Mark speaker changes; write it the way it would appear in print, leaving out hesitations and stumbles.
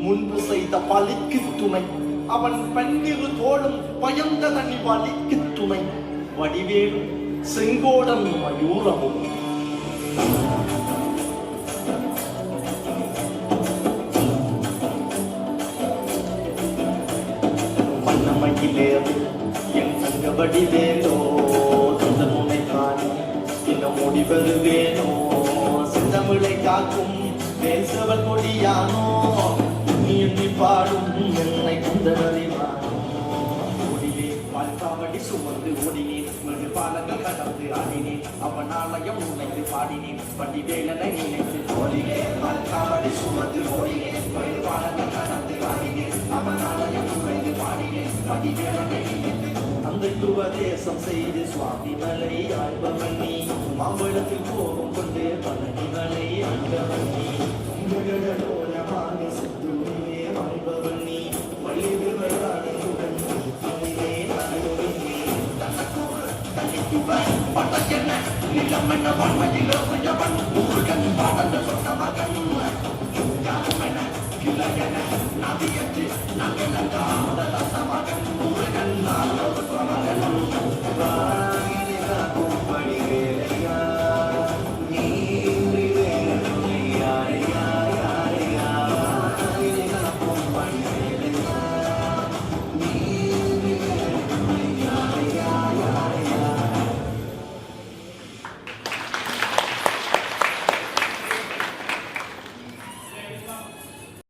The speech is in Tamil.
Speaker 1: முன்பு செய்த பலிக்கு துணை அவன் பன்னிரு தோளும் பயந்த தனி வலிக்கு துணை வடிவேலும் செங்கோடன் மயூரமும் வண்ணமயிலேறு என் தங்க வடிவேலோ தந்த முனைக்கானே இன்னும் முடிவருவேனோ செந்தமிழை காக்கும் பேசவல் கொடியானோ நீ எண்ணி பாடும் என்னை குந்தறிவானோ ஓடினே பால்காவடி சுமந்து ஓடினேன் மறு பாலங்கள் கடந்து ஆடினேன் அவன் ஆலயம் உனைத்து பாடினேன் வடிவேலனை நினைத்து ஓடினேன் பால்காவடி சுமந்து ஓடினேன் மறு பாலங்கள் கடந்து ஆடினேன் அவன் ஆலயம் உனைத்து பாடினேன் வடிவேலனை நினைத்து தந்தைக்கு உபதேசம் செய்து சுவாமி மலை ஆழ்பவன் நீ மாம்பழத்தில் கோபம் கொண்டு பழனி மலை ஆழ்பவன் நீ உங்களோலமாக சுத்துமே ஆழ்பவன் நீ வள்ளிது வராடுடன் பட்டக்கென்ன நிலம் என்ன வன்மையில் கொஞ்சவன் ஊருகன் பாடல் சொன்ன மகன் என கிளையன நதியற்று நகன காமத மகன் ஊருகன்